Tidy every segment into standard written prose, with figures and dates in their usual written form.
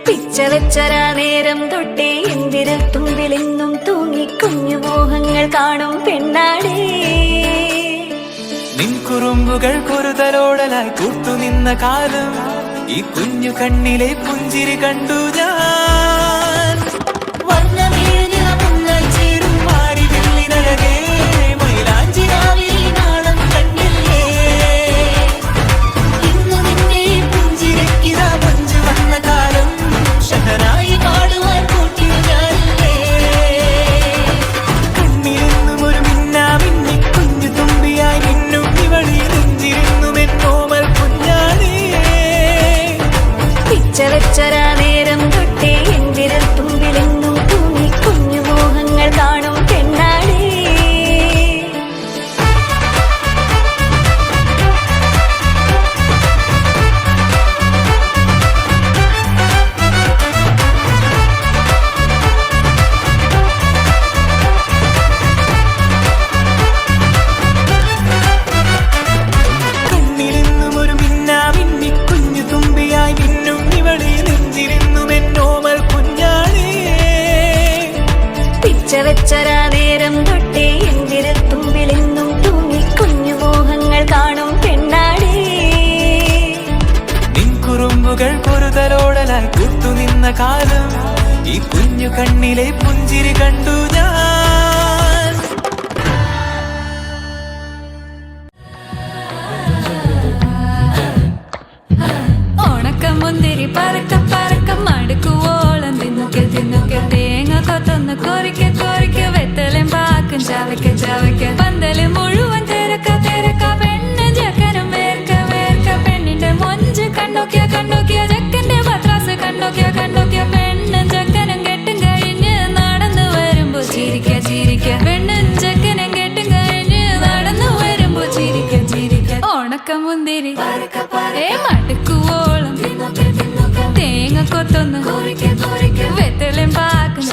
പിച്ചവെച്ചരാ നേരം തൊട്ടേ എന്തിരൽ തുമ്പിലെന്നും തൂങ്ങി കുഞ്ഞു മോഹങ്ങൾ കാണും പെണ്ണാടേ. നിൻ കുറുമ്പുകൾ കുറുതലോടലായി കൂട്ടുനിന്ന കാലം ഈ കുഞ്ഞു കണ്ണിലെ പുഞ്ചിരി കണ്ടു ഞാൻ. ചേരും മാറി വെള്ളിനഴകേ മൈലാഞ്ചി രാവിൽ നാളം കണ്ണില്ലേ. ഇന്നു നിന്നെ പുഞ്ചിരിക്കിതാ പഞ്ചു വന്ന കാലം ഷഹനായി പാടുവാൻ കൂട്ടിയ ഞാനില്ലേ. കണ്ണിലെന്നും ഒരു മിന്നാ മിന്നി കുഞ്ഞു തുമ്പിയായി മിന്നും ഇവളി നെഞ്ചിരുന്നു മെന്നോമൽ കുഞ്ഞാണേ. പിച്ചവെച്ചരാ നേരം തൊട്ടേ എന്തിരൽ തുമ്പിലെന്നും തൂങ്ങി കുഞ്ഞു മോഹങ്ങൾ കാണും പെണ്ണാടേ. കണ്ണിലെന്നും ഒരു മിന്നാ മിന്നി കുഞ്ഞു തുമ്പിയായി മിന്നും ഇവളി നെഞ്ചിരുന്നു മെന്നോമൽ കുഞ്ഞാണേ. പിച്ചവെച്ചരാ നേരം തൊട്ടേ എന്തിരൽ തുമ്പിലെന്നും തൂങ്ങി കുഞ്ഞു മോഹങ്ങൾ കാണും പെണ്ണാടേ. നിൻ കുറുമ്പുകൾ കുറുതലോടലായി കൂട്ടുനിന്ന കാലം ഈ കുഞ്ഞു കണ്ണിലെ പുഞ്ചിരി കണ്ടു ഞാൻ. ഓണക്കമുന്തിരി പറക്ക പറക്ക മടുക്കുവോളം തിന്നുക്കെ തിന്നുക്കെ തേങ്ങ കൊത്തൊന്ന് കൊറിക്ക കൊറിക്ക വെത്തലും പാക്കും ചവയ്ക്ക ചവയ്ക്ക പന്തല് മുഴുവൻ തിരക്ക തിരക്ക പെണ്ണ് ജക്കനും വേർക്ക വേർക്ക പെണ്ണിന്റെ മൊഞ്ച് കണ്ടോക്കിയ കണ്ടോക്കിയ ജക്കന്റെ പത്രാസ് കണ്ടോക്കിയ കണ്ടോക്കിയ പെണ്ണും ജക്കനും കെട്ടും കഴിഞ്ഞ് നടന്നു വരുമ്പോ ചിരിക്ക ചിരിക്ക പെണ്ണും ജക്കനും കെട്ടും കഴിഞ്ഞ് നടന്നു വരുമ്പോ ചിരിക്ക ചിരിക്ക ഓണക്കമുന്തിരി മടുക്കുവോളം തേങ്ങ കൊത്തൊന്ന് വെത്തലും പാക്കും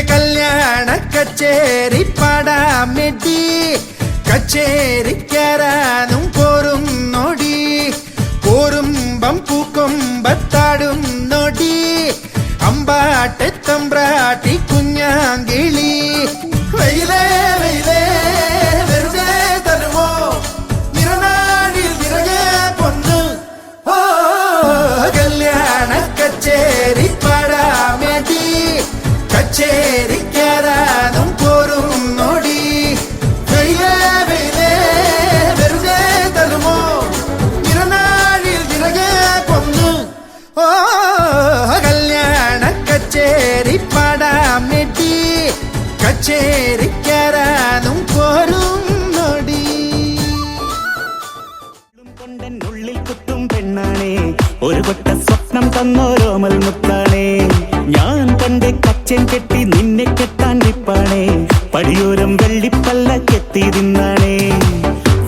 കല്യാണ കച്ചേരി പാടാമെടി കച്ചേരിക്കാരാനും പോരും നോടി പോരുമ്പം പൂക്കൊമ്പത്താടും നോടി അമ്പാട്ടെ തമ്പ്രാട്ടി കുഞ്ഞാങ്കിളി വെയിലേ വെയിലേ വെറുതെ തരുമോ നിറനാടിൽ വിറകെ പൊന്ന് ഓ കല്യാണ കച്ചേരി പാടാമെടി കച്ചേരിക്കാരാനും പോരും നോടി വെയിലേ വെയിലേ വെറുതെ തരുമോ നിറനാടിൽ വിറകെ പൊന്ന് ഓ കല്യാണ കച്ചേരി പാടാമെടി കച്ചേരിക്കാരാനും പോരും നോടി. കൊണ്ടെന്നുള്ളിൽ കുത്തും പെണ്ണാണേ ഒരു കൊട്ട സ്വപ്നം തന്നോരോമൽ മുത്താണേ. ഞാൻ കണ്ട് കച്ചൻ കെട്ടി നിന്നെ കെട്ടാൻ നിപ്പാണേ പടിയോരം വെള്ളിപ്പല്ല കെത്തി തിന്നാണേ.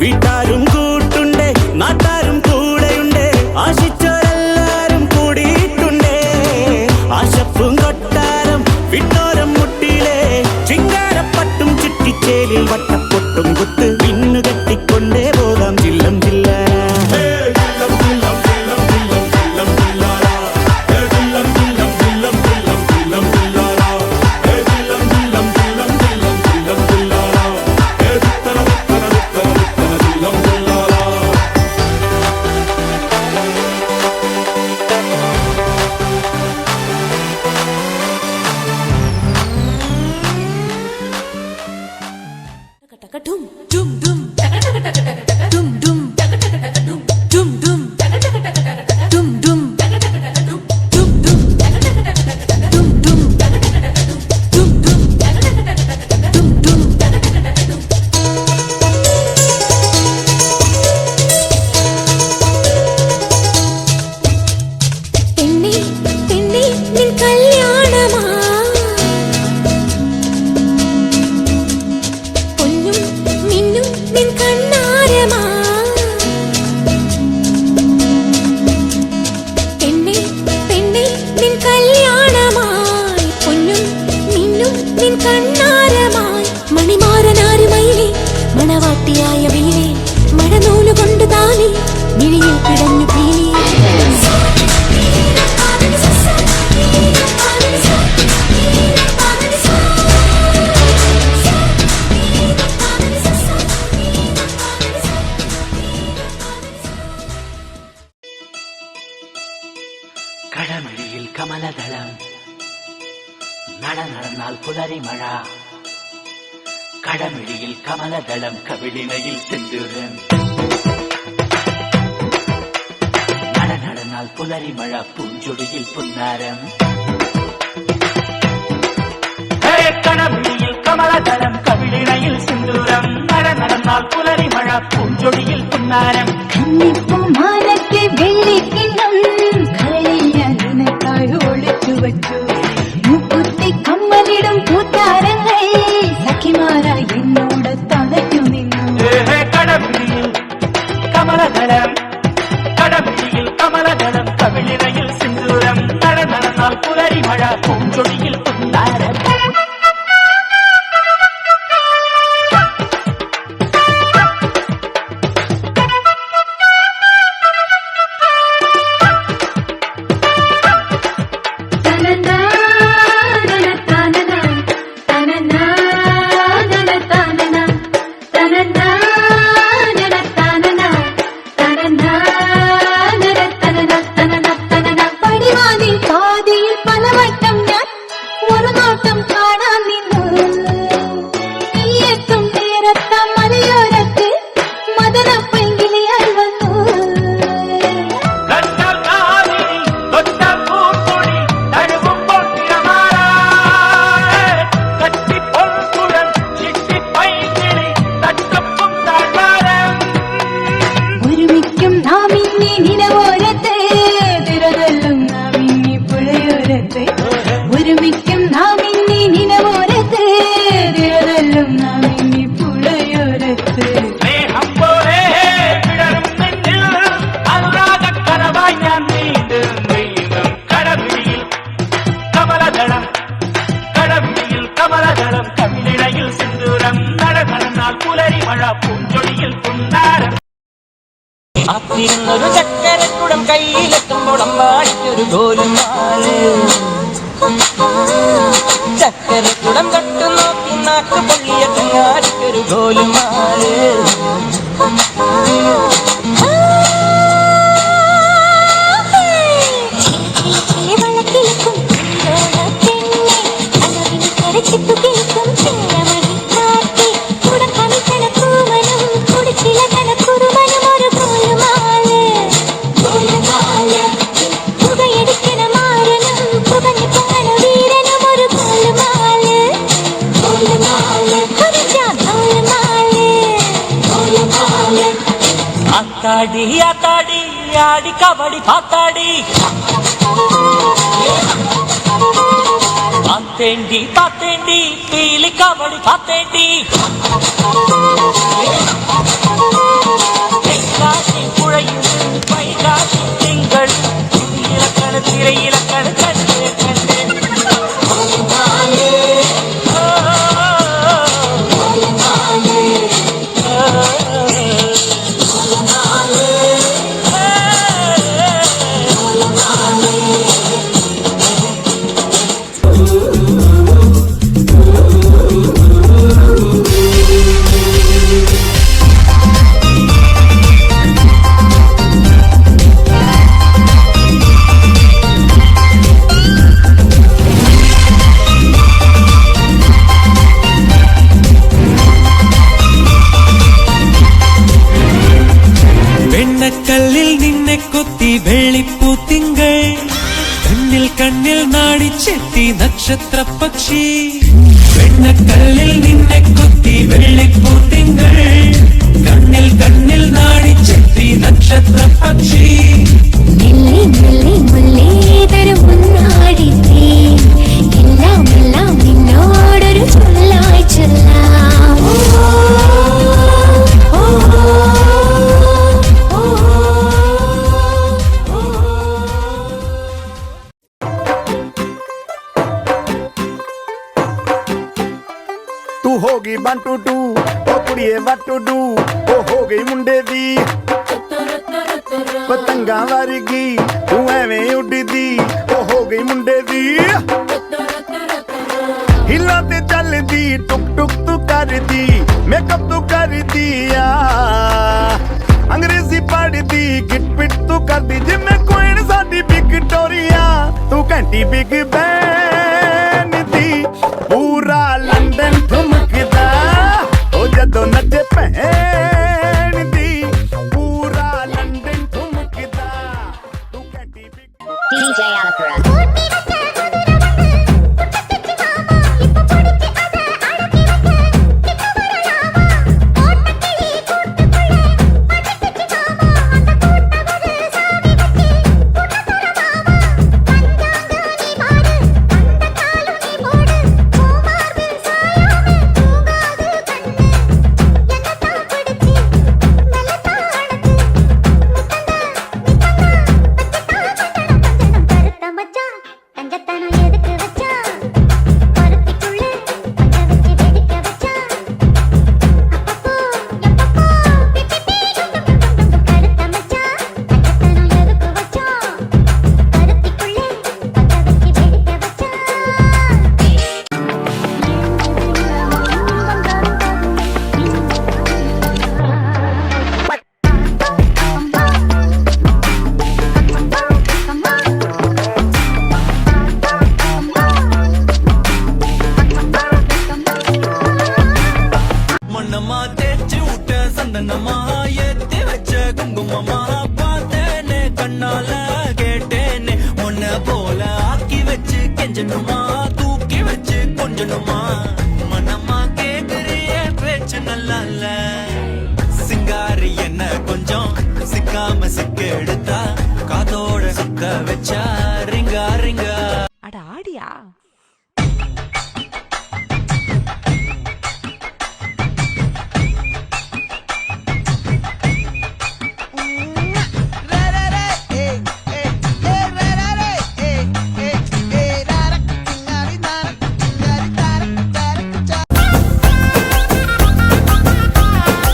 വീട്ടാരും കൂട്ടുണ്ടേ നാട്ടാരും കൂടെയുണ്ടേ ആശിച്ചോരെല്ലാരും കൂടിയിട്ടുണ്ടേ. ആശപ്പും കൊട്ടാരം വിട്ടോരം മുട്ടിയിലെ ചിങ്കാരപ്പട്ടും ചുറ്റിച്ചേലിൽ വട്ടപ്പൊട്ടും കുത്ത് പിന്നു കെട്ടിക്കൊണ്ടേ പോകാം ജില്ലം ജില്ല. മിഴിയിൽ പിടഞ്ഞു പീലി കടമിഴിയിൽ കമലദളം നടന്നാൽ പുലരി മഴ കടമിഴിയിൽ കമലദളം കവിളിനയിൽ സിന്ദൂരം നടന്നാൽ പുലരി മഴ പൂഞ്ചൊടിയിൽ പുന്നാരം കടമിഴിയിൽ കമലദളം കവിളിനയിൽ സിന്ദൂരം നടന്നാൽ പുലരി മഴ പൂഞ്ചൊടിയിൽ പുന്നാരം മാനത്തെ വെള്ളിക്കിണ്ണം കളിയായി ഒളിച്ചു വച്ചു മുക്കുത്തി കമ്മലിടും കൂത്താരങ്ങൾ സഖിമാരായി എന്നോട് തളച്ചു നിന്നു കടമിഴിയിൽ കമലദളം കടമിഴിയിൽ കമലദളം കവിളിനയിൽ സിന്ദൂരം നടന്നാൽ പുലരി മഴ പൂഞ്ചൊടിയിൽ പുന്നാരം ഒരുമിക്കും നാം ഇനി നിലവോരത്ത് തിരതല്ലും നാം ഇനി പുഴയോരത്ത് സ്നേഹം പോലെ വിടരും നെഞ്ചിൽ അനുരാഗക്കനവായി ഞാൻ നീണ്ടും കടമിഴിയിൽ കമലദളം കടമിഴിയിൽ കമലദളം കവിളിനയിൽ സിന്ദൂരം നടന്നാൽ പുലരി മഴ പൂഞ്ചൊടിയിൽ പുന്നാരം കാത്തിരുന്നൊരു ചക്കരക്കുടം കയ്യിലെത്തുമ്പോൾ അമ്മാടിക്കൊരു ഗോലുമാല് ചക്കരക്കുടം തൊട്ടു നോക്കി നാക്കു പൊള്ളിയ ചങ്ങാടിക്കൊരു ഗോലുമാല് ആത്താടി ആത്താടി ആടി കബഡി പാത്താടി പാത്തേണ്ടി പാത്തേണ്ടി പീലി കബഡി പാത്തേണ്ടി പുഴയിൽ വൈകാട്ടി തിങ്കൾ ഇലക്കണ് തിരയിലക്കണ് കണ്ട് കണ്ട് വെണ്ണക്കല്ലിൽ നിന്നെ കൊത്തി വെള്ളിപ്പൂത്തിങ്കൾ കണ്ണിൽ കണ്ണിൽ നാടിച്ചെത്തി നക്ഷത്ര പക്ഷി വെണ്ണക്കല്ലിൽ നിന്നെ കൊത്തി വെള്ളിപ്പൂത്തിങ്കൾ കണ്ണിൽ കണ്ണിൽ നാടിച്ചെത്തി നക്ഷത്ര പക്ഷി മെല്ലെ മെല്ലെ മുല്ലേതൊരു മുന്നാടിത്തേ എല്ലാം എല്ലാം നിന്നോടൊരു ചൊല്ലായി ചൊല്ലാം तू होगी 1 2 2 ओ कुड़िए व्हाट टू डू ओ हो गई मुंडे दी ਪਤੰਗਾਂ ਵਰਗੀ ਤੂੰ ਐਵੇਂ ਉੱਡਦੀ ਉਹ ਹੋ ਗਈ ਮੁੰਡੇ ਦੀ ਹਿੱਲਾਂ ਤੇ ਚੱਲਦੀ ਟੁਕ ਟੁਕ ਤੂੰ ਕਰਦੀ ਮੇਕਅਪ ਤੂੰ ਕਰਦੀ ਆ ਅੰਗਰੇਜ਼ੀ ਪੜ੍ਹਦੀ ਗਿਟ ਪਿਟ ਤੂੰ ਕਰਦੀ ਜਿਵੇਂ ਕੁਈਨ ਸਾਡੀ ਵਿਕਟੋਰੀਆ ਤੂੰ ਘੰਟੀ ਬਿਗ ਬੈਨ ਦੀ ਪੂਰਾ ਲੰਡਨ ਠੁਮਕਦਾ ਉਹ ਜਦੋਂ ਨੱਚੇ ਭੈਣ ਦੀ ਪੂਰਾ ਲੰਡਨ ਠੁਮਕਦਾ ਤੂੰ ਘੰਟੀ ਬਿਗ DJ Alakara.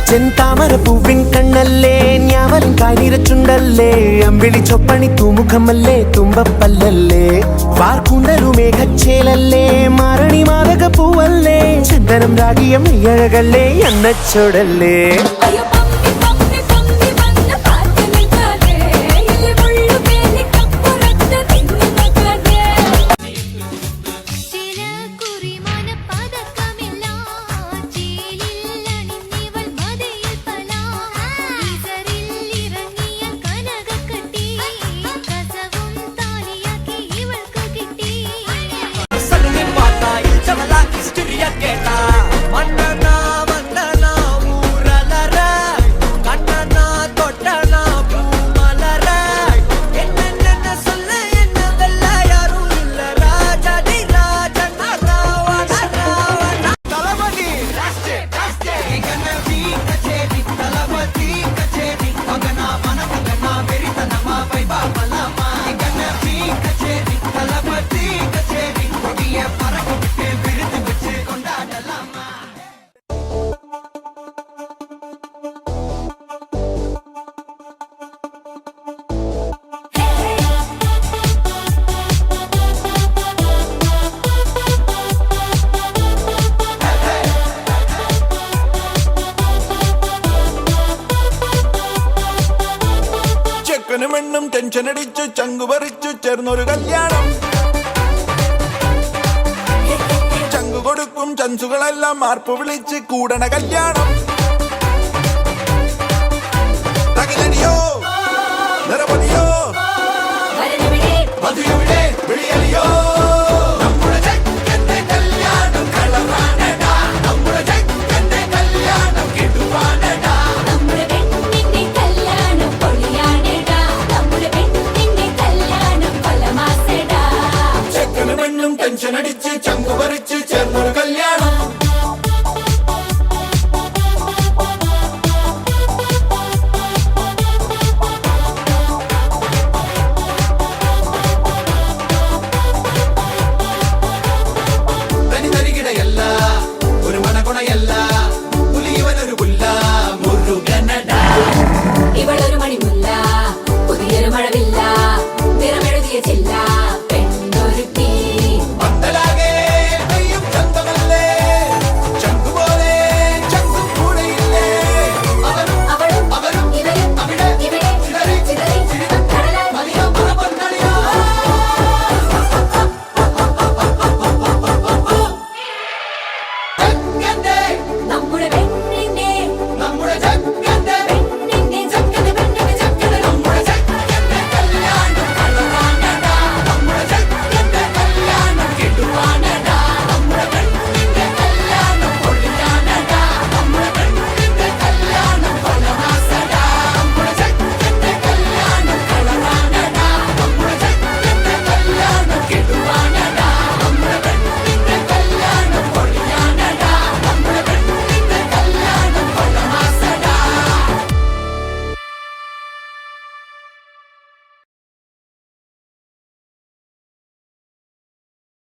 ചെന്താമര പൂവിൻ കണ്ണല്ലേ ഞാവലും കാനിരച്ചുണ്ടല്ലേ അമ്പിളി ചൊപ്പണി തൂമുഖമല്ലേ തുമ്പപ്പല്ലല്ലേ വാർക്കൂന്തലു മേഘച്ചേലല്ലേ മാരണി മാതക പൂവല്ലേ ചന്ദനം രാഗിയം അഴകല്ലേ എണ്ണച്ചോടല്ലേ അയ്യോ പമ്പി പമ്പി പമ്പി വന്ന പാട്ട് നിൽക്കാതെ ഇല്ല മുള്ളു പേലി കപ്പുറത്ത് തിന്നു നോക്കാതെ ചില കുറിമാന പതക്കമില്ല ചേലിൽ അണിഞ്ഞിവൾ മതയിൽ പലാ ഈസറിൽ ഇറങ്ങിയ കനകക്കട്ടി കസവും താലിയാക്കി ഇവൾക്ക് കിട്ടി മെണ്ണും ടെൻഷൻ അടിച്ചു ചങ്കു പറിച്ചു ചേർന്നൊരു കല്യാണം ചങ്കു കൊടുക്കും ചൻസുകളെല്ലാം മാർപ്പ് വിളിച്ച് കൂടണ കല്യാണം